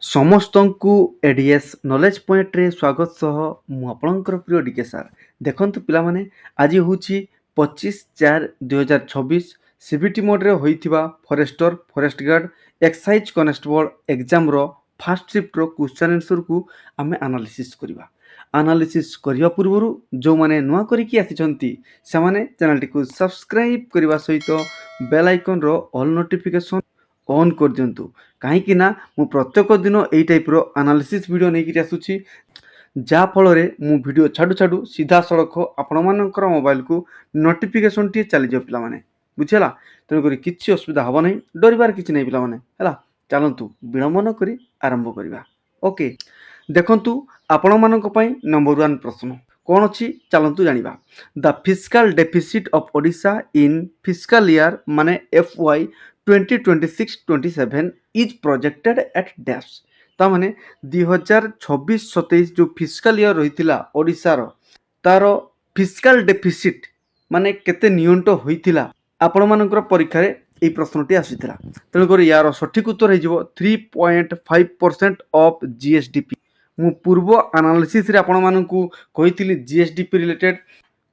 ସମସ୍ତଙ୍କୁ ADS knowledge ପଏଣ୍ଟରେ ସ୍ୱାଗତ ସହ ମୁଁ ଆପଣଙ୍କର ପ୍ରିୟ ଡିକେ ସାର୍। ଦେଖନ୍ତୁ ପିଲାମାନେ, ଆଜି ହେଉଛି 25/4/2026 ସିବିଟି ମୋଡ଼ରେ ହୋଇଥିବା forester, forest guard, excise constable ଏକ୍ଜାମର ଫାର୍ଷ୍ଟ ସିଫ୍ଟର କ୍ୱେଶ୍ଚନ୍ ଆନ୍ସରକୁ ଆମେ ଆନାଲିସିସ୍ କରିବା। ଆନାଲିସିସ୍ କରିବା ପୂର୍ବରୁ ଯେଉଁମାନେ ନୂଆ କରିକି ଆସିଛନ୍ତି ସେମାନେ ଚ୍ୟାନେଲଟିକୁ ସବସ୍କ୍ରାଇବ୍ କରିବା ସହିତ ବେଲ୍ ଆଇକନ୍ର ଅଲ୍ ନୋଟିଫିକେସନ୍ ଅନ୍ କରିଦିଅନ୍ତୁ। କାହିଁକି ନା ମୁଁ ପ୍ରତ୍ୟେକ ଦିନ ଏଇ ଟାଇପ୍ର ଆନାଲିସିସ୍ ଭିଡ଼ିଓ ନେଇକରି ଆସୁଛି, ଯାହାଫଳରେ ମୁଁ ଭିଡ଼ିଓ ଛାଡ଼ୁ ସିଧାସଳଖ ଆପଣମାନଙ୍କର ମୋବାଇଲକୁ ନୋଟିଫିକେସନ୍ଟିଏ ଚାଲିଯିବ ପିଲାମାନେ। ବୁଝିହେଲା? ତେଣୁକରି କିଛି ଅସୁବିଧା ହେବ ନାହିଁ, ଡରିବାର କିଛି ନାହିଁ ପିଲାମାନେ। ହେଲା, ଚାଲନ୍ତୁ ବିଳମ୍ବ ନ କରି ଆରମ୍ଭ କରିବା। ଓକେ, ଦେଖନ୍ତୁ ଆପଣମାନଙ୍କ ପାଇଁ ନମ୍ବର 1 ପ୍ରଶ୍ନ କ'ଣ ଅଛି ଚାଲନ୍ତୁ ଜାଣିବା। The fiscal deficit of Odisha in fiscal year ମାନେ FY 2026-27 is projected at dash. ତାମାନେ 2026-27 ଯେଉଁ ଫିସ୍କାଲ ଇୟର ରହିଥିଲା ଓଡ଼ିଶାର, ତାର ଫିସ୍କାଲ ଡେଫିସିଟ୍ ମାନେ କେତେ ନିଅଣ୍ଟ ହୋଇଥିଲା ଆପଣମାନଙ୍କର ପରୀକ୍ଷାରେ এই প্রশ্নটি আসিଥିଲା। তেଣুকରି ইয়ার সঠিক উত্তর হয়ে 3.5% অফ জিএসডিপি। ମୁଁ ପୂର୍ବ ଆନାଲିସିସ୍ରେ ଆପଣମାନଙ୍କୁ କହିଥିଲି GSDP related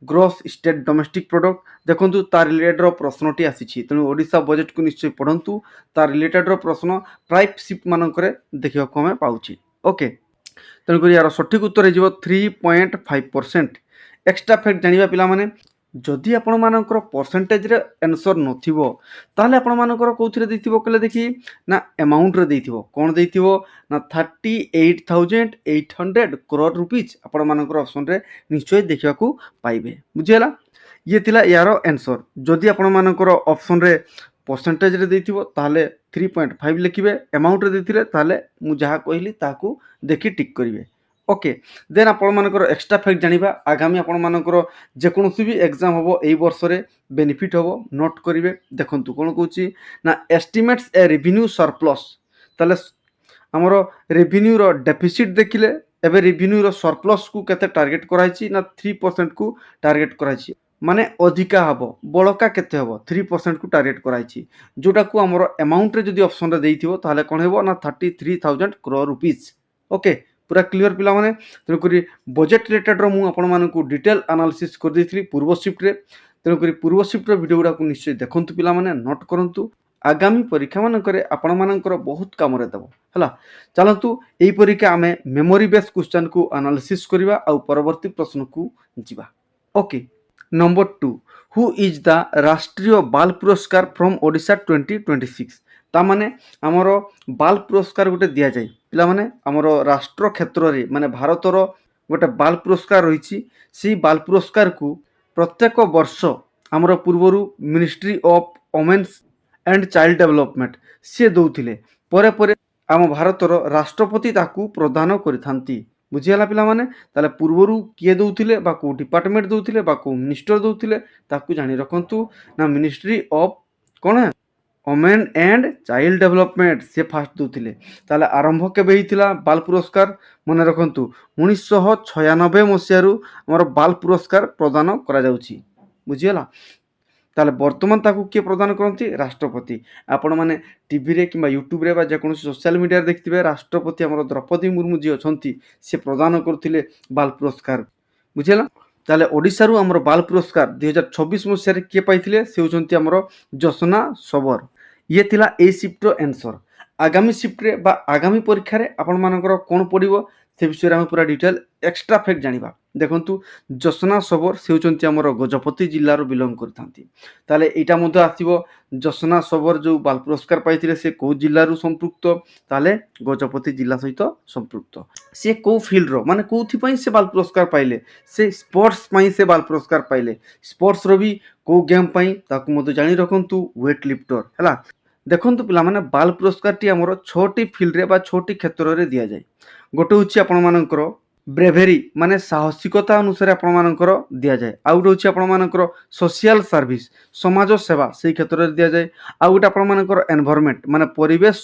gross state domestic product. ଦେଖନ୍ତୁ ତା ରିଲେଟେଡ୍ର ପ୍ରଶ୍ନଟି ଆସିଛି, ତେଣୁ ଓଡ଼ିଶା ବଜେଟ୍କୁ ନିଶ୍ଚୟ ପଢ଼ନ୍ତୁ। ତା ରିଲେଟେଡ୍ର ପ୍ରଶ୍ନ ପ୍ରାଇଭ୍ ସିଫ୍ଟ ମାନଙ୍କରେ ଦେଖିବାକୁ ଆମେ ପାଉଛି। ଓକେ, ତେଣୁକରି ଏହାର ସଠିକ୍ ଉତ୍ତର ହେଇଯିବ 3.5%। ଏକ୍ସଟ୍ରା ଫ୍ୟାକ୍ଟ ଜାଣିବା ପିଲାମାନେ, ଯଦି ଆପଣମାନଙ୍କର ପରସେଣ୍ଟେଜରେ ଆନ୍ସର ନଥିବ ତାହେଲେ ଆପଣମାନଙ୍କର କେଉଁଥିରେ ଦେଇଥିବ କହିଲେ ଦେଖି, ନା ଆମାଉଣ୍ଟରେ ଦେଇଥିବ। କ'ଣ ଦେଇଥିବ ନା 38,800 crore rupees ଆପଣମାନଙ୍କର ଅପସନରେ ନିଶ୍ଚୟ ଦେଖିବାକୁ ପାଇବେ। ବୁଝିହେଲା? ଇଏ ଥିଲା ଏହାର ଆନ୍ସର। ଯଦି ଆପଣମାନଙ୍କର ଅପସନରେ ପରସେଣ୍ଟେଜରେ ଦେଇଥିବ ତାହେଲେ 3.5 ଲେଖିବେ, ଆମାଉଣ୍ଟରେ ଦେଇଥିଲେ ତାହେଲେ ମୁଁ ଯାହା କହିଲି ତାହାକୁ ଦେଖି ଟିକ୍ କରିବେ। ଓକେ, ଦେନ୍ ଆପଣମାନଙ୍କର ଏକ୍ସଟ୍ରା ଫ୍ୟାକ୍ଟ ଜାଣିବା। ଆଗାମୀ ଆପଣମାନଙ୍କର ଯେକୌଣସି ବି ଏକ୍ଜାମ୍ ହେବ ଏଇ ବର୍ଷରେ ବେନିଫିଟ୍ ହେବ, ନୋଟ୍ କରିବେ। ଦେଖନ୍ତୁ କ'ଣ କହୁଛି ନା ଏଷ୍ଟିମେଟ୍ସ ଏ ରେଭିନ୍ୟୁ ସରପ୍ଲସ୍। ତାହେଲେ ଆମର ରେଭିନ୍ୟୁର ଡେଫିସିଟ୍ ଦେଖିଲେ, ଏବେ ରେଭିନ୍ୟୁର ସରପ୍ଲସ୍କୁ କେତେ ଟାର୍ଗେଟ୍ କରାଯାଇଛି ନା 3%କୁ ଟାର୍ଗେଟ୍ କରାଯାଇଛି। ମାନେ ଅଧିକା ହେବ, ବଳକା କେତେ ହେବ 3%କୁ ଟାର୍ଗେଟ୍ କରାଯାଇଛି, ଯେଉଁଟାକୁ ଆମର ଆମାଉଣ୍ଟରେ ଯଦି ଅପସନରେ ଦେଇଥିବ ତାହେଲେ କ'ଣ ହେବ ନା 33,000 crore rupees। ଓକେ, ପୁରା କ୍ଲିଅର ପିଲାମାନେ। ତେଣୁକରି ବଜେଟ୍ ରିଲେଟେଡ୍ର ମୁଁ ଆପଣମାନଙ୍କୁ ଡିଟେଲ୍ ଆନାଲିସିସ୍ କରିଦେଇଥିଲି ପୂର୍ବ ସିଫ୍ଟରେ। ତେଣୁକରି ପୂର୍ବ ସିଫ୍ଟର ଭିଡ଼ିଓ ଗୁଡ଼ାକୁ ନିଶ୍ଚୟ ଦେଖନ୍ତୁ ପିଲାମାନେ, ନୋଟ୍ କରନ୍ତୁ। ଆଗାମୀ ପରୀକ୍ଷାମାନଙ୍କରେ ଆପଣମାନଙ୍କର ବହୁତ କାମରେ ଦେବ। ହେଲା, ଚାଲନ୍ତୁ ଏହି ପରୀକ୍ଷା ଆମେ ମେମୋରି ବେସ୍ କ୍ୱେଶ୍ଚନ୍କୁ ଆନାଲିସିସ୍ କରିବା ଆଉ ପରବର୍ତ୍ତୀ ପ୍ରଶ୍ନକୁ ଯିବା। Okay, number 2, who is the ରାଷ୍ଟ୍ରୀୟ ବାଲ ପୁରସ୍କାର ଫ୍ରମ୍ ଓଡ଼ିଶା 2026। ତାମାନେ ଆମର ବାଲ ପୁରସ୍କାର ଗୋଟେ ଦିଆଯାଏ ପିଲାମାନେ, ଆମର ରାଷ୍ଟ୍ର କ୍ଷେତ୍ରରେ ମାନେ ଭାରତର ଗୋଟେ ବାଲ ପୁରସ୍କାର ରହିଛି। ସେଇ ବାଲ ପୁରସ୍କାରକୁ ପ୍ରତ୍ୟେକ ବର୍ଷ ଆମର ପୂର୍ବରୁ ministry of women's and child development ସିଏ ଦେଉଥିଲେ, ପରେ ପରେ ଆମ ଭାରତର ରାଷ୍ଟ୍ରପତି ତାକୁ ପ୍ରଦାନ କରିଥାନ୍ତି। ବୁଝିହେଲା ପିଲାମାନେ? ତାହେଲେ ପୂର୍ବରୁ କିଏ ଦେଉଥିଲେ ବା କେଉଁ ଡିପାର୍ଟମେଣ୍ଟ ଦେଉଥିଲେ ବା କେଉଁ ମିନିଷ୍ଟର ଦେଉଥିଲେ ତାକୁ ଜାଣି ରଖନ୍ତୁ, ନା ମିନିଷ୍ଟ୍ରି ଅଫ୍ କ'ଣ ଓମେନ୍ ଆଣ୍ଡ ଚାଇଲ୍ଡ ଡେଭଲପମେଣ୍ଟ ସେ ଫାଷ୍ଟ ଦେଉଥିଲେ। ତାହେଲେ ଆରମ୍ଭ କେବେ ହେଇଥିଲା ବାଲ ପୁରସ୍କାର? ମନେ ରଖନ୍ତୁ 1996 ମସିହାରୁ ଆମର ବାଲ ପୁରସ୍କାର ପ୍ରଦାନ କରାଯାଉଛି। ବୁଝିହେଲା? ତାହେଲେ ବର୍ତ୍ତମାନ ତାକୁ କିଏ ପ୍ରଦାନ କରନ୍ତି? ରାଷ୍ଟ୍ରପତି। ଆପଣମାନେ ଟିଭିରେ କିମ୍ବା ୟୁଟ୍ୟୁବରେ ବା ଯେକୌଣସି ସୋସିଆଲ ମିଡ଼ିଆରେ ଦେଖିଥିବେ, ରାଷ୍ଟ୍ରପତି ଆମର ଦ୍ରୌପଦୀ ମୁର୍ମୁ ଯିଏ ଅଛନ୍ତି ସେ ପ୍ରଦାନ କରୁଥିଲେ ବାଲ ପୁରସ୍କାର। ବୁଝିହେଲା? ତାହେଲେ ଓଡ଼ିଶାରୁ ଆମର ବାଲ ପୁରସ୍କାର 2026 ମସିହାରେ କିଏ ପାଇଥିଲେ? ସେ ହେଉଛନ୍ତି ଆମର ଜ୍ୟୋତ୍ସ୍ନା ସବର। ଇଏ ଥିଲା ଏଇ ସିଫ୍ଟର ଆନ୍ସର। ଆଗାମୀ ସିଫ୍ଟରେ ବା ଆଗାମୀ ପରୀକ୍ଷାରେ ଆପଣମାନଙ୍କର କ'ଣ ପଡ଼ିବ ସେ ବିଷୟରେ ଆମେ ପୁରା ଡିଟେଲ୍ ଏକ୍ସଟ୍ରା ଫ୍ୟାକ୍ଟ ଜାଣିବା। ଦେଖନ୍ତୁ ଜ୍ୟୋତ୍ସ୍ନା ସବର ସେ ହେଉଛନ୍ତି ଆମର ଗଜପତି ଜିଲ୍ଲାରୁ ବିଲଙ୍ଗ କରିଥାନ୍ତି। ତାହେଲେ ଏଇଟା ମଧ୍ୟ ଆସିବ, ଜ୍ୟୋତ୍ସ୍ନା ସବର ଯେଉଁ ବାଲ ପୁରସ୍କାର ପାଇଥିଲେ ସେ କେଉଁ ଜିଲ୍ଲାରୁ ସମ୍ପୃକ୍ତ? ତାହେଲେ ଗଜପତି ଜିଲ୍ଲା ସହିତ ସମ୍ପୃକ୍ତ। ସେ କେଉଁ ଫିଲ୍ଡର ମାନେ କେଉଁଥିପାଇଁ ସେ ବାଲ ପୁରସ୍କାର ପାଇଲେ? ସେ ସ୍ପୋର୍ଟସ୍ ପାଇଁ ସେ ବାଲ ପୁରସ୍କାର ପାଇଲେ। ସ୍ପୋର୍ଟସର ବି କେଉଁ ଗେମ୍ ପାଇଁ ତାକୁ ମଧ୍ୟ ଜାଣି ରଖନ୍ତୁ, ୱେଟ୍ ଲିଫ୍ଟର। ହେଲା, ଦେଖନ୍ତୁ ପିଲାମାନେ ବାଲ ପୁରସ୍କାରଟି ଆମର 6ଟି ଫିଲ୍ଡରେ ବା 6ଟି କ୍ଷେତ୍ରରେ ଦିଆଯାଏ। ଗୋଟେ ହେଉଛି ଆପଣମାନଙ୍କର ବ୍ରେଭେରୀ ମାନେ ସାହସିକତା ଅନୁସାରେ ଆପଣମାନଙ୍କର ଦିଆଯାଏ। ଆଉ ଗୋଟେ ହେଉଛି ଆପଣମାନଙ୍କର ସୋସିଆଲ ସର୍ଭିସ୍ ସମାଜ ସେବା ସେଇ କ୍ଷେତ୍ରରେ ଦିଆଯାଏ। ଆଉ ଗୋଟେ ଆପଣମାନଙ୍କର ଏନଭାରମେଣ୍ଟ ମାନେ ପରିବେଶ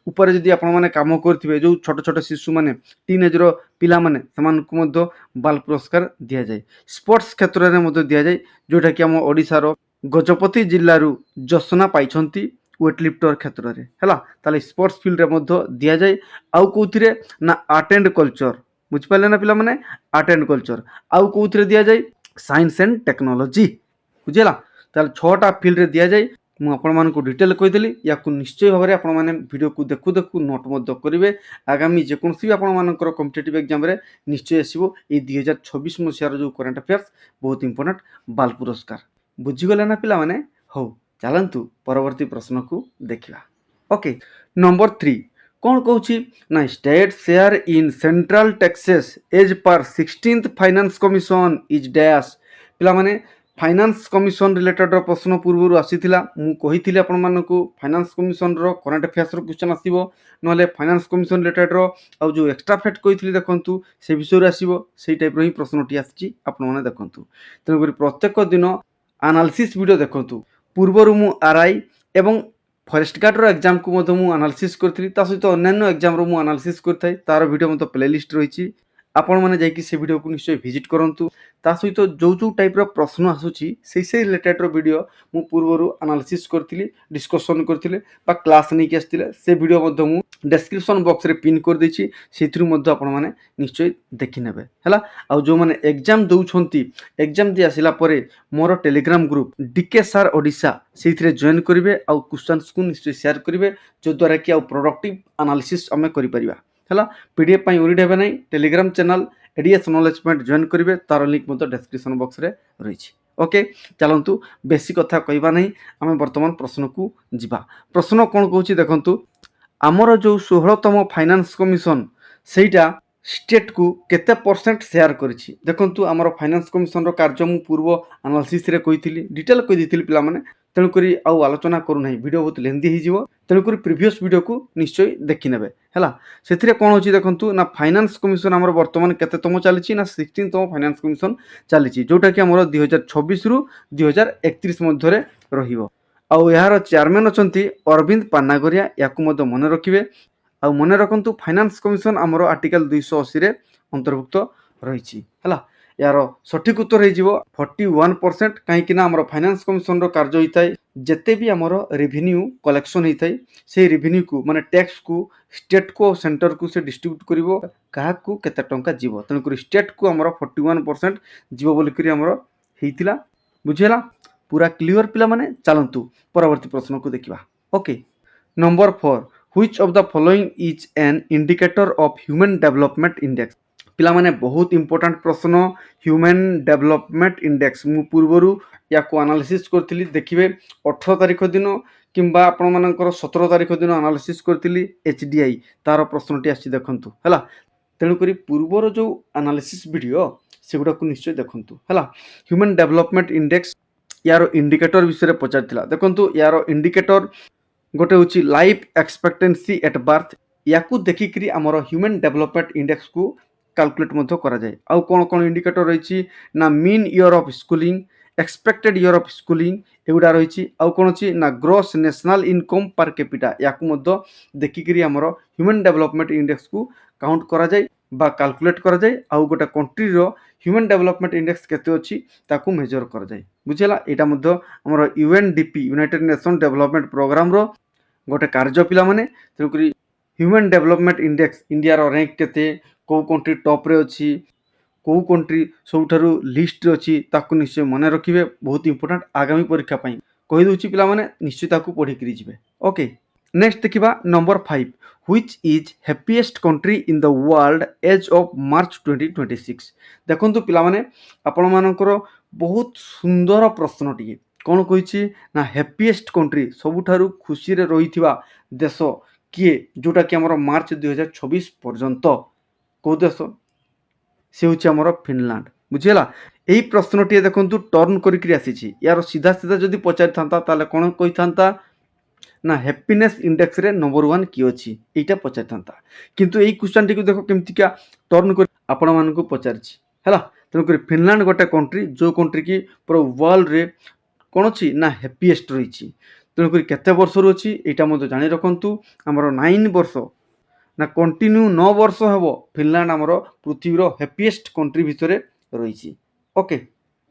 ଉପରେ ଯଦି ଆପଣମାନେ କାମ କରିଥିବେ, ଯେଉଁ ଛୋଟ ଛୋଟ ଶିଶୁମାନେ ଟିନେଜର ପିଲାମାନେ ସେମାନଙ୍କୁ ମଧ୍ୟ ବାଲ ପୁରସ୍କାର ଦିଆଯାଏ। ସ୍ପୋର୍ଟସ୍ କ୍ଷେତ୍ରରେ ମଧ୍ୟ ଦିଆଯାଏ, ଯେଉଁଟାକି ଆମ ଓଡ଼ିଶାର ଗଜପତି ଜିଲ୍ଲାରୁ ଜ୍ୟୋତ୍ସ୍ନା ପାଇଛନ୍ତି ୱେଟ୍ ଲିଫ୍ଟର କ୍ଷେତ୍ରରେ ହେଲା। ତାହେଲେ ସ୍ପୋର୍ट्ସ ଫିଲ୍ଡରେ ମଧ୍ୟ ଦିଆଯାଏ। ଆଉ କେଉଁଥିରେ ନା ଆର୍ଟ ଆଣ୍ଡ କଲଚର, ବୁଝିପାରିଲେ ନା ପିଲାମାନେ, ଆର୍ଟ ଆଣ୍ଡ କଲଚର। ଆଉ କେଉଁଥିରେ ଦିଆଯାଏ, ସାଇନ୍ସ ଆଣ୍ଡ ଟେକ୍ନୋଲୋଜି, ବୁଝିଲା। ତାହେଲେ 6ଟା ଫିଲ୍ଡରେ ଦିଆଯାଏ। ମୁଁ ଆପଣମାନଙ୍କୁ ଡିଟେଲ କହିଦେଲି। ୟାକୁ ନିଶ୍ଚୟ ଭାବରେ ଆପଣମାନେ ଭିଡ଼ିଓକୁ ଦେଖୁ ଦେଖୁ ନୋଟ୍ ମଧ୍ୟ କରିବେ। ଆଗାମୀ ଯେକୌଣସି ବି ଆପଣମାନଙ୍କର କମ୍ପିଟେଟିଭ୍ ଏକ୍ଜାମରେ ନିଶ୍ଚୟ ଆସିବ ଏଇ 2026 ମସିହାର ଯେଉଁ କରେଣ୍ଟ ଆଫେୟାର୍ସ, ବହୁତ ଇମ୍ପୋର୍ଟାଣ୍ଟ ବାଲ ପୁରସ୍କାର। ବୁଝିଗଲେ ନା ପିଲାମାନେ? ହଉ, ଚାଲନ୍ତୁ ପରବର୍ତ୍ତୀ ପ୍ରଶ୍ନକୁ ଦେଖିବା। ଓକେ, ନମ୍ବର 3 କ'ଣ କହୁଛି ନା state share in central taxes age ପାର୍ 16th finance commission is dash. ପିଲାମାନେ फाइनान्स कमिशन रिलेटेड प्रश्न पूर्व आसीथिला। मु कहिथिले आपण मानकु फाइनान्स कमिशन रो करंट अफेयर्स रो क्वेश्चन आसीबो, नले फाइनान्स कमिशन रिलेटेड रो आ जो एक्स्ट्रा फैक्ट कहिथिले देखंतु से विषय रे आसीबो। सेही टाइप रो ही प्रश्नटी आछि, आपण माने देखंतु। तेनु करी प्रत्येक दिन एनालिसिस वीडियो देखंतु। पूर्वरु मु आरआई एवं फॉरेस्ट गार्ड रो एग्जाम को मधु मु एनालिसिस करथिली, ता सहित अन्य एग्जाम रो मु एनालिसिस करथाय। तार वीडियो मतो प्लेलिस्ट रहिछि, आपण माने जाई कि से वीडियो को निश्चय विजिट करंतु। ता सहित जो टाइप रो प्रश्न आसुची से रिलेटेड रो वीडियो मु पूर्वरु एनालिसिस करथिली, डिस्कशन करथिले बा क्लास नै कि आस्थिले। से वीडियो मधो मु डिस्क्रिप्शन बॉक्स रे पिन कर देछि, सेथुरु मधो आपण माने निश्चय देखि नेबे हला। आ जो माने एग्जाम दउछंती, एग्जाम दि आसिला परे मोर telegram group DK sir Odisha सेथिरे जॉइन करिवे। आ क्वेश्चंस को निश्चय शेयर करिवे, जो द्वारा कि आ प्रोडक्टिव एनालिसिस हमें करि परिबा हला। पीडीएफ पई ओरिड हेबे नै, Telegram channel ADS knowledge point join करिवे, तार लिंक मतो डिस्क्रिप्शन बॉक्स रे रहिछि। ओके, चलंतु बेसी कथा कहबा नहीं, आमे वर्तमान प्रश्न को जिबा। प्रश्न कोन कहूछि देखंतु, आमर जो 16तम फाइनान्स कमिशन सेटा स्टेट को केते परसेंट शेयर करिछि। देखंतु आमर फाइनान्स कमिशन रो कार्य मु पूर्व एनालिसिस रे कहिथिली, डिटेल कहि दिथिली पिला माने। तेणु करी आउ आलोचना करू नहीं, वीडियो बहुत लेंथी ही जीवो। तेणु करी प्रीवियस वीडियो को निश्चय देखि नेबे हला। सेथिरे कोन होछि देखंतु ना फाइनान्स कमिशन आमर वर्तमान केतेतम चलिछि ना 16तम फाइनान्स कमिशन चलिछि, जोटा कि आमर 2026 रु 2031 मध्य रे रहिबो। आउ यार चेयरमैन अछंती अरविंद पानागरिया, याकु मध्य मन रखिबे। आउ मन रखंतु फाइनान्स कमिशन आमर आर्टिकल 280 रे अंतर्भुक्त रहिछि हला। यार सठिक उत्तर हो जीवो 41%। कहीं ना आमर फाइनान्स कमिशन रो कार्य होइताय, जेते भी आमर रेवेन्यू कलेक्शन होइताय से रेवेन्यू को माने टैक्स को स्टेट को सेंटर को से डिस्ट्रीब्यूट करिवो, काहा को केते टंका जीवो। तेनु करी स्टेट को आमर 41% जीवो बोली करी आमर हेइतिला, बुझेला। पूरा क्लियर पिला माने। चलंतु परवर्ती प्रश्न को देखिबा। Okay, number 4 which of the following is an indicator of human development index. पिला माने बहुत इंपोर्टेंट प्रश्न, ह्यूमन डेवलपमेंट इंडेक्स। मु पूर्वरु या को एनालिसिस करथिली, देखिबे 18 तारिख दिन किंबा आपण मानकर 17 तारिख दिन एनालिसिस करथिली एचडीआई, तार प्रश्नटी आछि देखंतु हला। तेणु करी पूर्वर जो एनालिसिस वीडियो सेगुडा को निश्चय देखंतु हला। ह्यूमन डेवलपमेंट इंडेक्स यार इंडिकेटर विषय पचारथिला। देखंतु यार इंडिकेटर गोटे होची लाइफ एक्सपेक्टेंसी एट बर्थ। याकू देखिकरी आमर ह्यूमन डेवलपमेंट इंडेक्स को कैलकुलेट मध्य करा जाए। आउ कोन कोन इंडिकेटर रहिछि ना mean year of schooling, expected year of schooling, एगुडा रहिछि। आउ कोन अछि ना gross national income per capita. याकू मध्य देखिकरी आमर ह्यूमन डेवलपमेंट इंडेक्स को काउंट करा जाए बा कैलकुलेट करा जाए। आउ गोटे कंट्री रो ह्यूमन डेवलपमेंट इंडेक्स केते अछि ताकू मेजर करा जाए, बुझेला। एटा मध्य आमर UNDP united nation development programme रो गोटे कार्य पिला माने। तेणु करी ह्यूमन डेवलपमेंट इंडेक्स इंडिया रो रैंक केते, को कंट्री टॉप रे अछि, को कंट्री सबठारु लिस्ट रे अछि, ताकू निश्चय मन रखिबे। बहुत इंपोर्टेंट आगामी परीक्षा पई कहि दोछि पिला माने, निश्चय ताकू पढि करी जिवे। ओके, नेक्स्ट देखिबा number 5 which is happiest country in the world as of March 2026। देखंतु पिला माने आपण मानकर बहुत सुंदर प्रश्नटी कौन कही ना हैप्पीएस्ट कंट्री सबुठारु खुशी रे रहिथिबा देश किए, जोटा कि हमर मार्च 2026 पर्यंत को देश से होछि हमर फिनलैंड, बुझिला। एही प्रश्नटी देखंतु टर्न करिकरी आसीछि। यार सीधा सीधा जदि पचारि थांता ताले कोन कहि थांता ना हैप्पीनेस इंडेक्स रे नंबर 1 की अछि, एटा पचारि थांता। किंतु एही क्वेश्चन टी को देखो केमति का टर्न कर आपण मानन को पचारिछि हला। तेनु करी फिनलैंड गोटे कंट्री, जो कंट्री की पूरा वर्ल्ड रे कोन अछि ना हैप्पीएस्ट रहिछि। तेणु करी केते वर्ष रो अछि एटा मते जानि रखंतु। हमर 9 वर्ष ना कंटिन्यू 9 वर्ष हेबो फिनलैंड हमर पृथ्वी रो हैप्पीएस्ट कंट्री भितरे रहिछि। ओके,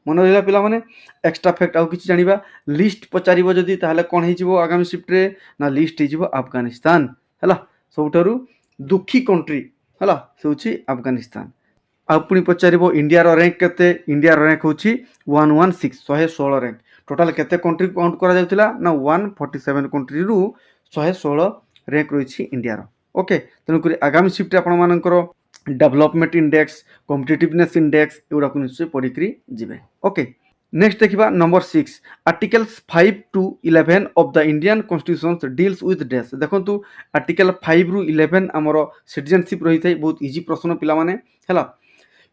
मन रहा पिलाने एक्स्ट्रा फैक्ट आउ किछि जानिबा लिस्ट पचारिबो जदी ताहले कोन हिजिबो आगामी शिफ्ट रे ना लिस्ट हिजिबो अफगानिस्तान हला सबठारु दुखी कंट्री हला से होछि अफगानिस्तान। आ पुणी पचारिबो इंडिया रो रैंक केते इंडिया रो रैंक होछि 116 116 रैंक टोटल केते कंट्री काउंट करा जाउतिला ना 147 कंट्री रु 116 रैंक रहिछि इंडिया रो ओके तेनु करी आगामी शिफ्ट रे आपण मानकर डेवलपमेंट इंडेक्स कॉम्पिटिटिवनेस इंडेक्स एगुड़ा को निश्चय पढ़ी जिबे ओके। नेक्स्ट देखिबा number 6 articles 5 to 11 of the Indian constitution deals with dash देखंतु आर्टिकल 5 रु 11 हमरो सिटीजनशिप रही थाई बहुत इजी प्रश्न पिला माने हला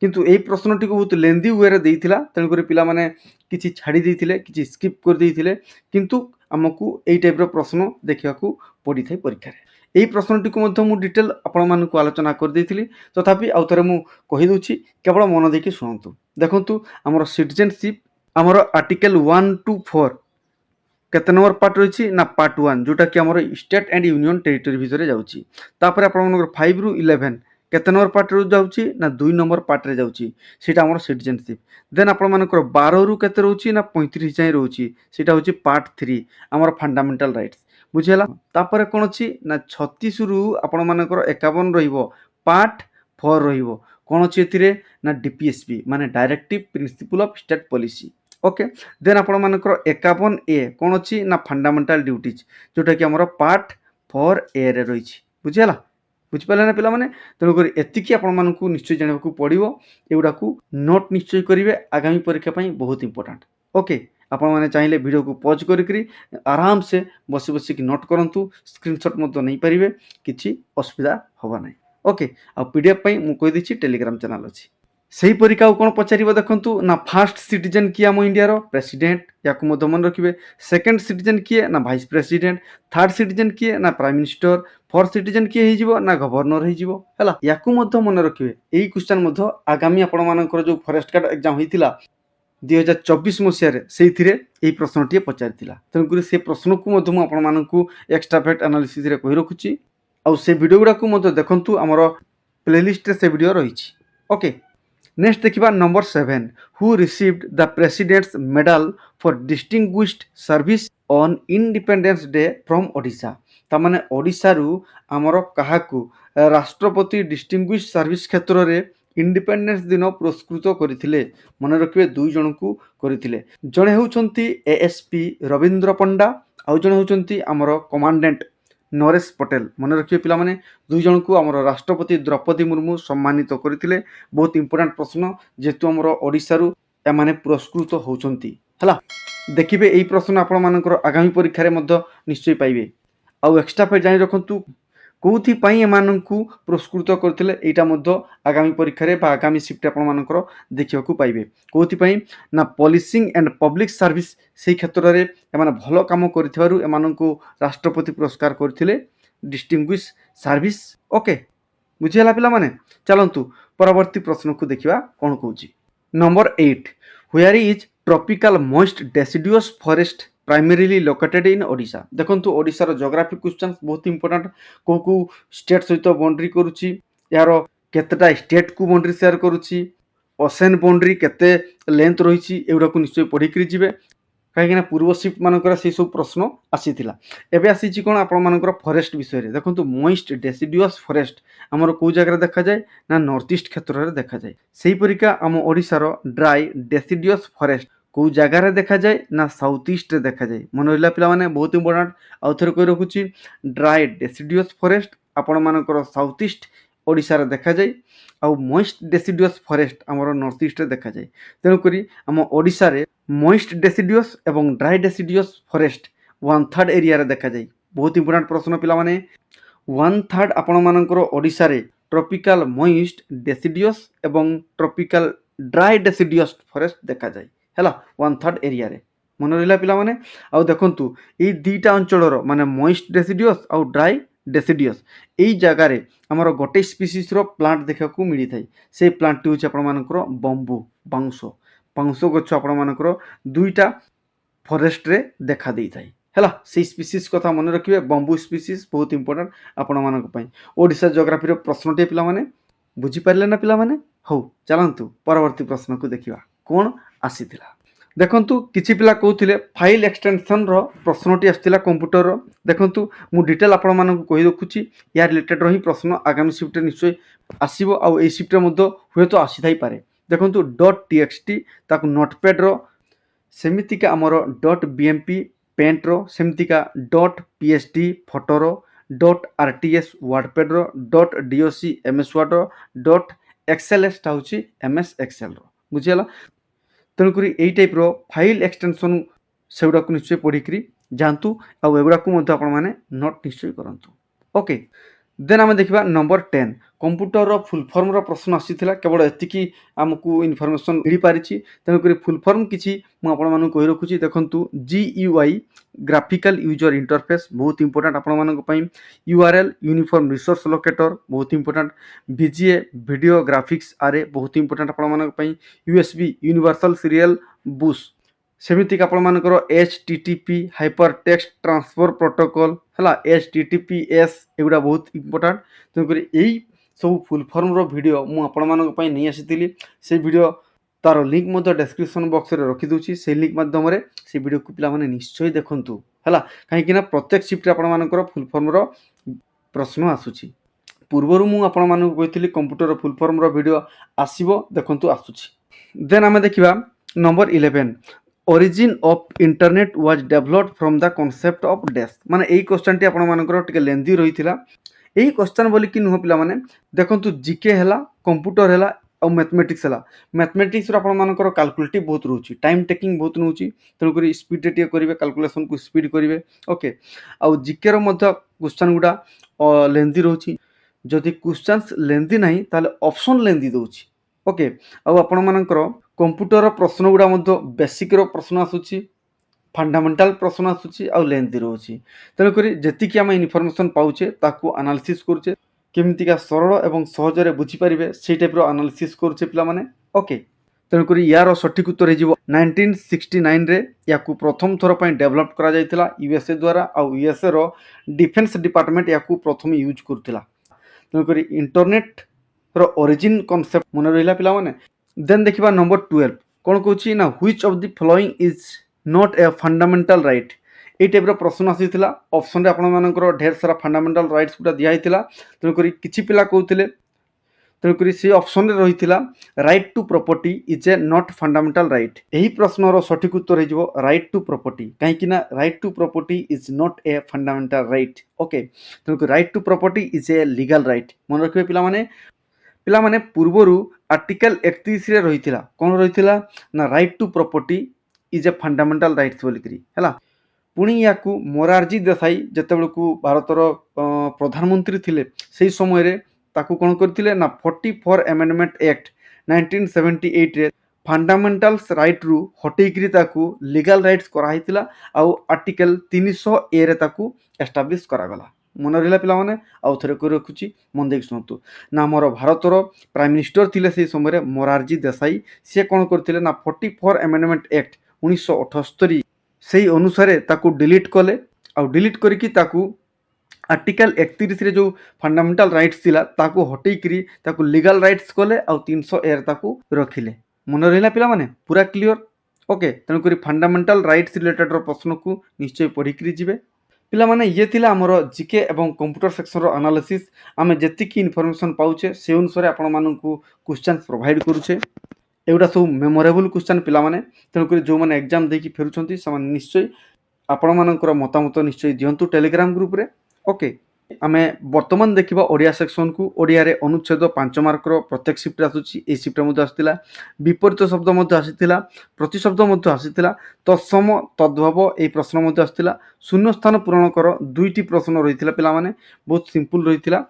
किंतु एई प्रश्नटी को बहुत लेंदी वे रे देइथिला तन करी पिला माने किछि छाडी देइथिले किछि स्किप कर देइथिले किंतु हमकु एई टाइप रो प्रश्न देखिबा को पड़ी थाई परीक्षा रे এই প্রশ্নটিକୁ ମଧ୍ୟ ମୁଁ ଡିଟେଲ୍ ଆପଣମାନଙ୍କୁ ଆଲୋଚନା କରିଦେଇଥିଲି ତଥାପି ଆଉ ଥରେ ମୁଁ କହିଦେଉଛି କେବଳ ମନ ଦେଇକି ଶୁଣନ୍ତୁ। ଦେଖନ୍ତୁ ଆମର ସିଟିଜେନସିପ୍ ଆମର ଆର୍ଟିକଲ 1 to 4 କେତେ ନମ୍ବର ପାର୍ଟ ରହିଛି ନା ପାର୍ଟ 1 ଯୋଉଟାକି ଆମର ଷ୍ଟେଟ୍ ଆଣ୍ଡ ୟୁନିୟନ ଟେରିଟୋରୀ ଭିତରେ ଯାଉଛି। ତାପରେ ଆପଣମାନଙ୍କର 5 ରୁ 11 କେତେ ନମ୍ବର ପାର୍ଟରେ ଯାଉଛି ନା 2 ନମ୍ବର ପାର୍ଟରେ ଯାଉଛି ସେଇଟା ଆମର ସିଟିଜେନସିପ୍। ଦେନ୍ ଆପଣମାନଙ୍କର 12 ରୁ କେତେ ରହୁଛି ନା 35 ଯାଏଁ ରହୁଛି ସେଇଟା ହେଉଛି ପାର୍ଟ 3 ଆମର ଫଣ୍ଡାମେଣ୍ଟାଲ ରାଇଟ୍ସ बुझेगा। तापर कौन अच्छी ना 36 रु आपण मानकर 51 रहिबो पार्ट 4 रहिबो कौन अच्छी एथिरे ना डीपीएसपी माने directive principle of state policy okay. Then आपण मानकर 51 ए कौन अच्छी ना फंडामेंटल ड्यूटीज जोटा कि हमर पार्ट 4 ए रे रहिछि बुझेला बुझिपाले ना पिला माने तेणुकर एतिकी आपण मानकू निश्चय जानिबाकू पड़िबो एगुडाकू नोट निश्चय करिवे आगामी परीक्षा पई बहुत इंपोर्टेंट ओके। आपण माने चाहिए वीडियो को पॉज करी आराम से बसी बसी नोट करंतु स्क्रीनशॉट मत नहीं पारिबे किछि असुविधा होबा नै ओके। आ पीडीएफ पई मु कहि दिछि टेलीग्राम चैनल अछि सही परीक्षा कोन पचारिबो देखंतु ना फर्स्ट सिटीजन किए आम इंडिया रो प्रेसिडेंट याकू मध्य मन रखिबे सेकंड सिटीजन किए ना वाइस प्रेसिडेंट थर्ड सिटीजन किए ना प्राइम मिनिस्टर फोर्थ सिटीजन किए हिजिबो ना गवर्नर हिजिबो हला याकू मध्य मन रखिबे। एई क्वेश्चन मध्य आगामी आपण मानकर जो फॉरेस्ट गार्ड एग्जाम होइतिला 2024 मसीह से प्रश्नटी पचारि तेणुक से प्रश्न को एक्स्ट्रा फैक्ट एनालिसिस रे कहि रखुची आउ से वीडियो गुडा को देखंतु हमर प्लेलिस्ट रे से वीडियो रही ओके। नेक्स्ट देखिबा number 7 who received the president's medal for distinguished service on independence day from Odisha तामाने ओडिशा रु हमर काहाकू राष्ट्रपति डिस्टिंग्विश्ड सर्विस क्षेत्र रे इंडिपेंडेंस दिन पुरस्कृत करथिले मन रखिबे दुई जन को करथिले जणे होउचंती एएसपी रविंद्र पंडा आउ जणे होउचंती हमर कमांडेंट नरेश पटेल मन रखिबे पिला माने दुई जन को हमर राष्ट्रपति द्रौपदी मुर्मू सम्मानित करथिले बहुत इंपोर्टेंट प्रश्न जेतु हमर ओडिसा रु ए माने पुरस्कृत होउचंती हला देखिबे एई प्रश्न आपण मानकर आगामी परीक्षा रे मध्य निश्चय पाइबे आउ एक्स्ट्रा पे जानि रखंतु कौथि पाई एमानंकु पुरस्कृत करथिले एटा मध्य आगामी परीक्षा रे बा आगामी शिफ्ट आपण मानकर देखिबाकू पाइबे कौथि पाई ना पॉलिसिंग एंड पब्लिक सर्विस से क्षेत्र रे एमाने भलो काम करथिबारु एमानंकु राष्ट्रपति पुरस्कार करथिले डिस्टिंग्विश सर्विस ओके बुझिला पिला माने चलंतु परवर्ती प्रश्न को देखिबा कोन कहूची। Number 8 where is tropical moist deciduous forest primarily located in Odisha देखंतु ओडिसा रो ज्योग्राफी क्वेश्चन बहुत इंपोर्टेंट को स्टेट सहित बाउंड्री करूची यार केतेटा स्टेट को बाउंड्री शेयर करूची ओशन बाउंड्री केते लेंथ रहिची एउडा को निश्चय पढ़ी करी जिवे कहीं पूर्व शिफ्ट मानकर से सब प्रश्न आसीथिला एबे आसीची कोन आपण मानकर फॉरेस्ट विषय रे देखंतु मॉइस्ट डेसिडुअस फॉरेस्ट हमर को जगह देखा जाय ना नॉर्थ ईस्ट क्षेत्र रे देखा जाय सेही परिका हम ओडिसा रो ड्राई डेसिडुअस फॉरेस्ट को जगार देखा जाए ना साउथ ईस्ट रे देखा जाए मन रहा पिला माने बहुत इंपोर्टेंट आउ थे कही रखुची ड्राई डेसिडुअस फॉरेस्ट आपण मानकर साउथ ईस्ट ओडिशा रे देखा जाए आउ मॉइस्ट डेसिडुअस फॉरेस्ट हमर नॉर्थ ईस्ट रे देखा जाए तेणु करी हम ओडिशा रे मॉइस्ट डेसिडुअस एवं ड्राई डेसिडुअस फॉरेस्ट 1/3 एरिया रे देखा जाए बहुत इंपोर्टेंट प्रश्न पिला माने 1/3 आपण मानकर ओडिशा रे ट्रॉपिकल मॉइस्ट डेसिडुअस एवं ट्रॉपिकल ड्राई डेसिडुअस फॉरेस्ट देखा जाए है 1/3 एरिया रे मन रहा पिला माने आउ देखंतु एई दीटा अंचल माने मॉइस्ट डेसिडुअस आउ ड्राई डेसिडुअस एई जगह रे हमर गोटे स्पीसीज रो प्लांट देखा को मिली थाई से प्लांट होची आपण मानकर बंबू बांसो बांसो गछ आपण मानकर दुईटा फॉरेस्ट रे देखा देई थाई हैला से स्पीसीज कथा मन रखिबे बंबू स्पीसीज बहुत इंपोर्टेंट आपण मानक पई ओडिसा ज्योग्राफी रो प्रश्नटे पिला माने बुझी पारले ना पिला माने हो चलंतु परवर्ती प्रश्न को देखिबा। କ'ଣ ଆସିଥିଲା। ଦେଖନ୍ତୁ କିଛି ପିଲା କହୁଥିଲେ ଫାଇଲ୍ ଏକ୍ସଟେନସନ୍ର ପ୍ରଶ୍ନଟି ଆସିଥିଲା କମ୍ପ୍ୟୁଟରର। ଦେଖନ୍ତୁ ମୁଁ ଡିଟେଲ୍ ଆପଣମାନଙ୍କୁ କହି ରଖୁଛି, ୟା ରିଲେଟେଡ଼୍ର ହିଁ ପ୍ରଶ୍ନ ଆଗାମୀ ସିଫ୍ଟରେ ନିଶ୍ଚୟ ଆସିବ, ଆଉ ଏଇ ସିଫ୍ଟରେ ମଧ୍ୟ ହୁଏତ ଆସିଥାଇପାରେ। ଦେଖନ୍ତୁ .txt ତାକୁ ନୋଟପ୍ୟାଡ଼୍ର, ସେମିତିକା ଆମର .bmp ପେଣ୍ଟର, ସେମିତିକା .pst ଫଟୋର, .rts ୱାର୍ଡ଼ପ୍ୟାଡ଼୍ର, .doc ms ୱାର୍ଡ଼ର, .xls ହେଉଛି ms ଏକ୍ସେଲ୍ର। ବୁଝିଗଲା। ତେଣୁକରି ଏଇ ଟାଇପ୍ର ଫାଇଲ୍ ଏକ୍ସଟେନସନ୍ ସେଗୁଡ଼ାକୁ ନିଶ୍ଚୟ ପଢ଼ିକିରି ଯାଆନ୍ତୁ, ଆଉ ଏଗୁଡ଼ାକୁ ମଧ୍ୟ ଆପଣମାନେ ନୋଟ୍ ନିଶ୍ଚୟ କରନ୍ତୁ। ଓକେ, ଦେନ୍ ଆମେ ଦେଖିବା ନମ୍ବର 10 କମ୍ପ୍ୟୁଟରର ଫୁଲ୍ ଫର୍ମର ପ୍ରଶ୍ନ ଆସିଥିଲା। କେବଳ ଏତିକି ଆମକୁ ଇନଫର୍ମେସନ୍ ମିଳିପାରିଛି, ତେଣୁକରି ଫୁଲ୍ ଫର୍ମ କିଛି ମୁଁ ଆପଣମାନଙ୍କୁ କହି ରଖୁଛି। ଦେଖନ୍ତୁ GUI ଗ୍ରାଫିକାଲ୍ ୟୁଜର ଇଣ୍ଟରଫେସ୍ ବହୁତ ଇମ୍ପୋର୍ଟାଣ୍ଟ ଆପଣମାନଙ୍କ ପାଇଁ। URL ୟୁନିଫର୍ମ ରିସୋର୍ସ ଲୋକେଟର ବହୁତ ଇମ୍ପୋର୍ଟାଣ୍ଟ। VGA ଭିଡ଼ିଓ ଗ୍ରାଫିକ୍ସ ଆରେ ବହୁତ ଇମ୍ପୋର୍ଟାଣ୍ଟ ଆପଣମାନଙ୍କ ପାଇଁ। USB ୟୁନିଭର୍ସାଲ୍ ସିରିଆଲ୍ ବୁସ୍, ସେମିତିକି ଆପଣମାନଙ୍କର HTTP hyper text transfer protocol ହେଲା, HTTPS ଏଗୁଡ଼ା ବହୁତ ଇମ୍ପୋର୍ଟାଣ୍ଟ। ତେଣୁକରି ଏଇ ସବୁ ଫୁଲ୍ ଫର୍ମର ଭିଡ଼ିଓ ମୁଁ ଆପଣମାନଙ୍କ ପାଇଁ ନେଇ ଆସିଥିଲି। ସେଇ ଭିଡ଼ିଓ ତାର ଲିଙ୍କ୍ ମଧ୍ୟ ଡେସ୍କ୍ରିପସନ୍ ବକ୍ସରେ ରଖିଦେଉଛି। ସେଇ ଲିଙ୍କ୍ ମାଧ୍ୟମରେ ସେ ଭିଡ଼ିଓକୁ ପିଲାମାନେ ନିଶ୍ଚୟ ଦେଖନ୍ତୁ ହେଲା, କାହିଁକିନା ପ୍ରତ୍ୟେକ ସିଫ୍ଟରେ ଆପଣମାନଙ୍କର ଫୁଲ୍ ଫର୍ମର ପ୍ରଶ୍ନ ଆସୁଛି। ପୂର୍ବରୁ ମୁଁ ଆପଣମାନଙ୍କୁ କହିଥିଲି କମ୍ପ୍ୟୁଟର ଫୁଲ୍ ଫର୍ମର ଭିଡ଼ିଓ ଆସିବ, ଦେଖନ୍ତୁ ଆସୁଛି। ଦେନ୍ ଆମେ ଦେଖିବା number 11 origin of internet was developed from the concept of desk. ମାନେ ଏଇ କ୍ୱେଶ୍ଚନଟି ଆପଣମାନଙ୍କର ଟିକେ ଲେନ୍ଦି ରହିଥିଲା। ଏଇ କ୍ୱେଶ୍ଚନ ବୋଲିକି ନୁହଁ ପିଲାମାନେ, ଦେଖନ୍ତୁ ଜିକେ ହେଲା, କମ୍ପ୍ୟୁଟର ହେଲା, ଆଉ ମ୍ୟାଥମେଟିକ୍ସ ହେଲା। ମ୍ୟାଥମେଟିକ୍ସର ଆପଣମାନଙ୍କର କାଲକୁଲେଟିଭ୍ ବହୁତ ରହୁଛି, ଟାଇମ୍ ଟେକିଂ ବହୁତ ନେଉଛି, ତେଣୁକରି ସ୍ପିଡ଼ରେ ଟିକେ କରିବେ, କାଲକୁଲେସନକୁ ସ୍ପିଡ଼ କରିବେ। ଓକେ, ଆଉ ଜିକେର ମଧ୍ୟ କ୍ୱେଶ୍ଚନ ଗୁଡ଼ା ଲେନ୍ଦି ରହୁଛି। ଯଦି କ୍ୱେଶ୍ଚନ୍ସ ଲେନ୍ଦି ନାହିଁ ତାହେଲେ ଅପସନ୍ ଲେନ୍ଦି ଦେଉଛି। ଓକେ, ଆଉ ଆପଣମାନଙ୍କର କମ୍ପ୍ୟୁଟର ପ୍ରଶ୍ନ ଗୁଡ଼ା ମଧ୍ୟ ବେସିକ୍ର ପ୍ରଶ୍ନ ଆସୁଛି, ଫଣ୍ଡାମେଣ୍ଟାଲ ପ୍ରଶ୍ନ ଆସୁଛି, ଆଉ ଲେନ୍ଦି ରହୁଛି। ତେଣୁକରି ଯେତିକି ଆମେ ଇନଫର୍ମେସନ୍ ପାଉଛେ ତାକୁ ଆନାଲିସିସ୍ କରୁଛେ, କେମିତିକା ସରଳ ଏବଂ ସହଜରେ ବୁଝିପାରିବେ ସେଇ ଟାଇପ୍ର ଆନାଲିସିସ୍ କରୁଛେ ପିଲାମାନେ। ଓକେ, ତେଣୁକରି ୟାର ସଠିକ୍ ଉତ୍ତର ହେଇଯିବ 1969ରେ ୟାକୁ ପ୍ରଥମ ଥର ପାଇଁ ଡେଭଲପ୍ କରାଯାଇଥିଲା USA ଦ୍ୱାରା, ଆଉ USAର ଡିଫେନ୍ସ ଡିପାର୍ଟମେଣ୍ଟ ୟାକୁ ପ୍ରଥମେ ୟୁଜ୍ କରୁଥିଲା। ତେଣୁକରି ଇଣ୍ଟରନେଟ୍ର ଅରିଜିନ୍ କନସେପ୍ଟ ମନେ ରହିଲା ପିଲାମାନେ। ଦେନ୍ ଦେଖିବା ନମ୍ବର 12 କ'ଣ କହୁଛି ନା which of the following is not a fundamental right. এই ଟାଇପ୍ର ପ୍ରଶ୍ନ ଆସିଥିଲା। ଅପସନ୍ରେ ଆପଣମାନଙ୍କର ଢେର ସାରା ଫଣ୍ଡାମେଣ୍ଟାଲ ରାଇଟ୍ସ ଗୁଡ଼ା ଦିଆହେଇଥିଲା। ତେଣୁକରି କିଛି ପିଲା କହୁଥିଲେ, ତେଣୁକରି ସେ ଅପସନ୍ରେ ରହିଥିଲା right to property is a not fundamental right. ଏହି ପ୍ରଶ୍ନର ସଠିକ୍ ଉତ୍ତର ହେଇଯିବ ରାଇଟ୍ ଟୁ ପ୍ରପର୍ଟି, କାହିଁକିନା right to property is not a fundamental right. Okay, ତେଣୁକରି right to property is a legal right. ମନେ ରଖିବେ ପିଲାମାନେ ପୂର୍ବରୁ ଆର୍ଟିକଲ 31ରେ ରହିଥିଲା, କ'ଣ ରହିଥିଲା ନା right to property is A fundamental rights ବୋଲିକିରି ହେଲା। ପୁଣି ୟାକୁ ମୋରାରଜୀ ଦେଶାଇ ଯେତେବେଳକୁ ଭାରତର ପ୍ରଧାନମନ୍ତ୍ରୀ ଥିଲେ ସେଇ ସମୟରେ ତାକୁ କ'ଣ କରିଥିଲେ ନା 44 ଆମେଣ୍ଡମେଣ୍ଟ ଆକ୍ଟ 1978ରେ ଫଣ୍ଡାମେଣ୍ଟାଲ୍ସ ରାଇଟ୍ରୁ ହଟେଇକିରି ତାକୁ ଲିଗାଲ ରାଇଟ୍ସ କରାହେଇଥିଲା, ଆଉ ଆର୍ଟିକଲ 300A ତାକୁ ଏଷ୍ଟାବ୍ଲିଶ୍ କରାଗଲା। ମନେ ରହିଲା ପିଲାମାନେ, ଆଉ ଥରେ କରି ରଖୁଛି, ମନ ଦେଇକି ଶୁଣନ୍ତୁ ନା। ଆମର ଭାରତର ପ୍ରାଇମ୍ ମିନିଷ୍ଟର ଥିଲେ ସେଇ ସମୟରେ ମୋରାରଜୀ ଦେଶାଇ। ସେ କ'ଣ କରିଥିଲେ ନା 44 ଆମେଣ୍ଡମେଣ୍ଟ ଆକ୍ଟ 1978 ସେଇ ଅନୁସାରେ ତାକୁ ଡିଲିଟ୍ କଲେ, ଆଉ ଡିଲିଟ୍ କରିକି ତାକୁ ଆର୍ଟିକଲ 31ରେ ଯେଉଁ ଫଣ୍ଡାମେଣ୍ଟାଲ ରାଇଟ୍ସ ଥିଲା ତାକୁ ହଟେଇକିରି ତାକୁ ଲିଗାଲ ରାଇଟ୍ସ କଲେ, ଆଉ 300A ତାକୁ ରଖିଲେ। ମନେ ରହିଲା ପିଲାମାନେ, ପୁରା କ୍ଲିଅର। ଓକେ, ତେଣୁକରି ଫଣ୍ଡାମେଣ୍ଟାଲ ରାଇଟ୍ସ ରିଲେଟେଡ୍ର ପ୍ରଶ୍ନକୁ ନିଶ୍ଚୟ ପଢ଼ିକିରି ଯିବେ ପିଲାମାନେ। ଇଏ ଥିଲା ଆମର ଜିକେ ଏବଂ କମ୍ପ୍ୟୁଟର ସେକ୍ସନର ଆନାଲିସିସ୍। ଆମେ ଯେତିକି ଇନଫର୍ମେସନ୍ ପାଉଛେ ସେ ଅନୁସାରେ ଆପଣମାନଙ୍କୁ କ୍ୱେଶ୍ଚନ୍ସ ପ୍ରୋଭାଇଡ଼ କରୁଛେ। ଏଗୁଡ଼ା ସବୁ ମେମୋରେବୁଲ୍ କ୍ୱେଶ୍ଚନ୍ ପିଲାମାନେ, ତେଣୁକରି ଯେଉଁମାନେ ଏକ୍ଜାମ୍ ଦେଇକି ଫେରୁଛନ୍ତି ସେମାନେ ନିଶ୍ଚୟ ଆପଣମାନଙ୍କର ମତାମତ ନିଶ୍ଚୟ ଦିଅନ୍ତୁ ଟେଲିଗ୍ରାମ ଗ୍ରୁପ୍ରେ। ଓକେ, ଆମେ ବର୍ତ୍ତମାନ ଦେଖିବା ଓଡ଼ିଆ ସେକ୍ସନକୁ। ଓଡ଼ିଆରେ ଅନୁଚ୍ଛେଦ 5 ମାର୍କର ପ୍ରତ୍ୟେକ ସିଫ୍ଟରେ ଆସୁଛି, ଏଇ ସିଫ୍ଟରେ ମଧ୍ୟ ଆସିଥିଲା। ବିପରୀତ ଶବ୍ଦ ମଧ୍ୟ ଆସିଥିଲା, ପ୍ରତିଶବ୍ଦ ମଧ୍ୟ ଆସିଥିଲା, ତତ୍ସମ ତଦ୍ଭବ ଏଇ ପ୍ରଶ୍ନ ମଧ୍ୟ ଆସିଥିଲା। ଶୂନ୍ୟସ୍ଥାନ ପୂରଣ କର 2ଟି ପ୍ରଶ୍ନ ରହିଥିଲା ପିଲାମାନେ, ବହୁତ ସିମ୍ପଲ୍ ରହିଥିଲା।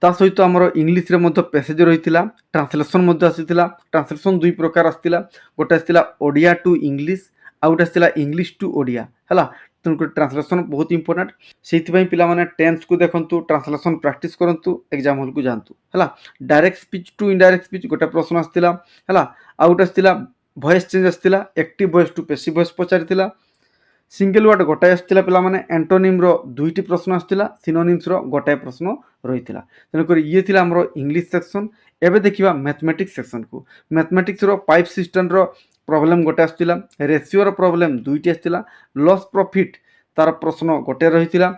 ତା ସହିତ ଆମର ଇଂଲିଶରେ ମଧ୍ୟ ପ୍ୟାସେଜ ରହିଥିଲା, ଟ୍ରାନ୍ସଲେସନ୍ ମଧ୍ୟ ଆସିଥିଲା। ଟ୍ରାନ୍ସଲେସନ୍ 2 ପ୍ରକାର ଆସିଥିଲା, ଗୋଟେ ଆସିଥିଲା ଓଡ଼ିଆ ଟୁ ଇଂଲିଶ, ଆଉ ଗୋଟେ ଆସିଥିଲା ଇଂଲିଶ ଟୁ ଓଡ଼ିଆ ହେଲା। ତେଣୁକରି ଟ୍ରାନ୍ସଲେସନ୍ ବହୁତ ଇମ୍ପୋର୍ଟାଣ୍ଟ, ସେଇଥିପାଇଁ ପିଲାମାନେ ଟେନ୍ସକୁ ଦେଖନ୍ତୁ, ଟ୍ରାନ୍ସଲେସନ୍ ପ୍ରାକ୍ଟିସ୍ କରନ୍ତୁ, ଏକ୍ଜାମ୍ ହଲ୍କୁ ଯାଆନ୍ତୁ ହେଲା। Direct speech to indirect speech ଗୋଟେ ପ୍ରଶ୍ନ ଆସିଥିଲା ହେଲା। ଆଉ ଗୋଟେ ଆସିଥିଲା ଭଏସ୍ ଚେଞ୍ଜ ଆସିଥିଲା, active voice to passive voice ପଚାରିଥିଲା। ସିଙ୍ଗଲ ୱାର୍ଡ଼ ଗୋଟାଏ ଆସିଥିଲା ପିଲାମାନେ। ଆଣ୍ଟୋନିମ୍ର 2ଟି ପ୍ରଶ୍ନ ଆସିଥିଲା, ସିନୋନିମ୍ସର ଗୋଟାଏ ପ୍ରଶ୍ନ ରହିଥିଲା। ତେଣୁକରି ଇଏ ଥିଲା ଆମର ଇଂଲିଶ ସେକ୍ସନ୍। ଏବେ ଦେଖିବା ମ୍ୟାଥମେଟିକ୍ସ ସେକ୍ସନକୁ। ମ୍ୟାଥମେଟିକ୍ସର ପାଇପ୍ ସିଷ୍ଟମ୍ର ପ୍ରୋବ୍ଲେମ୍ ଗୋଟେ ଆସିଥିଲା, ରେସିଓର ପ୍ରୋବ୍ଲେମ୍ ଦୁଇଟି ଆସିଥିଲା, ଲସ୍ ପ୍ରଫିଟ୍ ତାର ପ୍ରଶ୍ନ ଗୋଟେ ରହିଥିଲା,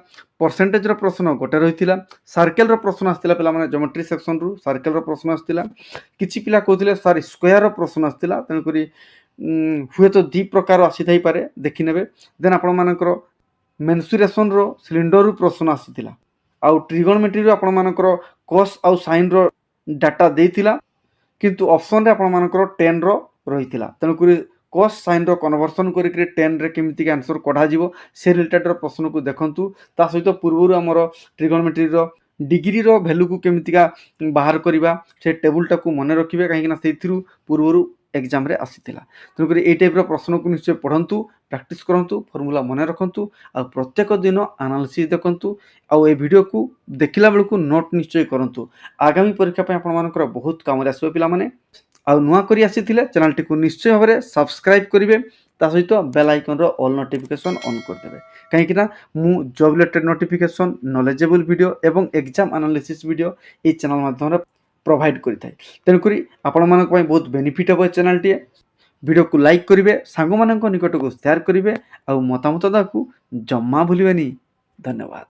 ପରସେଣ୍ଟେଜର ପ୍ରଶ୍ନ ଗୋଟେ ରହିଥିଲା, ସାର୍କେଲର ପ୍ରଶ୍ନ ଆସିଥିଲା ପିଲାମାନେ ଜୋମେଟ୍ରି ସେକ୍ସନରୁ ସାର୍କେଲର ପ୍ରଶ୍ନ ଆସିଥିଲା। କିଛି ପିଲା କହୁଥିଲେ ସାର୍ ସ୍କୋୟାରର ପ୍ରଶ୍ନ ଆସିଥିଲା, ତେଣୁକରି ହୁଏତ ଦୁଇ ପ୍ରକାର ଆସିଥାଇପାରେ, ଦେଖିନେବେ। ଦେନ୍ ଆପଣମାନଙ୍କର ମେନ୍ସୁରେସନ୍ର ସିଲିଣ୍ଡରରୁ ପ୍ରଶ୍ନ ଆସିଥିଲା, ଆଉ ଟ୍ରିଗୋନୋମେଟ୍ରିରୁ ଆପଣମାନଙ୍କର କସ୍ ଆଉ ସାଇନ୍ର ଡାଟା ଦେଇଥିଲା, କିନ୍ତୁ ଅପସନ୍ରେ ଆପଣମାନଙ୍କର 10ର ରହିଥିଲା। ତେଣୁକରି କସ୍ ସାଇନ୍ର କନଭର୍ସନ୍ କରିକି 10ରେ କେମିତିକା ଆନ୍ସର୍ କଢ଼ାଯିବ ସେ ରିଲେଟେଡ଼୍ର ପ୍ରଶ୍ନକୁ ଦେଖନ୍ତୁ। ତା ସହିତ ପୂର୍ବରୁ ଆମର ଟ୍ରିଗୋନୋମେଟ୍ରିର ଡିଗ୍ରୀର ଭ୍ୟାଲୁକୁ କେମିତିକା ବାହାର କରିବା ସେ ଟେବୁଲଟାକୁ ମନେ ରଖିବେ, କାହିଁକିନା ସେଇଥିରୁ ପୂର୍ବରୁ ଏକ୍ଜାମ୍ରେ ଆସିଥିଲା। ତେଣୁକରି ଏଇ ଟାଇପ୍ର ପ୍ରଶ୍ନକୁ ନିଶ୍ଚୟ ପଢ଼ନ୍ତୁ, ପ୍ରାକ୍ଟିସ୍ କରନ୍ତୁ, ଫର୍ମୁଲା ମନେ ରଖନ୍ତୁ, ଆଉ ପ୍ରତ୍ୟେକ ଦିନ ଆନାଲିସିସ୍ ଦେଖନ୍ତୁ, ଆଉ ଏ ଭିଡ଼ିଓକୁ ଦେଖିଲା ବେଳକୁ ନୋଟ୍ ନିଶ୍ଚୟ କରନ୍ତୁ। ଆଗାମୀ ପରୀକ୍ଷା ପାଇଁ ଆପଣମାନଙ୍କର ବହୁତ କାମରେ ଆସିବ ପିଲାମାନେ। ଆଉ ନୂଆ କରି ଆସିଥିଲେ ଚ୍ୟାନେଲଟିକୁ ନିଶ୍ଚୟ ଭାବରେ ସବସ୍କ୍ରାଇବ୍ କରିବେ, ତା ସହିତ ବେଲ୍ ଆଇକନ୍ର ଅଲ୍ ନୋଟିଫିକେସନ୍ ଅନ୍ କରିଦେବେ, କାହିଁକିନା ମୁଁ ଜବ୍ ରିଲେଟେଡ୍ ନୋଟିଫିକେସନ୍, ନଲେଜେବୁଲ୍ ଭିଡ଼ିଓ ଏବଂ ଏକ୍ଜାମ୍ ଆନାଲିସିସ୍ ଭିଡ଼ିଓ ଏହି ଚ୍ୟାନେଲ୍ ମାଧ୍ୟମରେ ପ୍ରୋଭାଇଡ଼ କରିଥାଏ। ତେଣୁକରି ଆପଣମାନଙ୍କ ପାଇଁ ବହୁତ ବେନିଫିଟ୍ ହେବ ଏ ଚ୍ୟାନେଲଟିଏ। ଭିଡ଼ିଓକୁ ଲାଇକ୍ କରିବେ, ସାଙ୍ଗମାନଙ୍କ ନିକଟକୁ ସେୟାର କରିବେ, ଆଉ ମତାମତ ଦେବାକୁ ଜମା ଭୁଲିବେନି। ଧନ୍ୟବାଦ।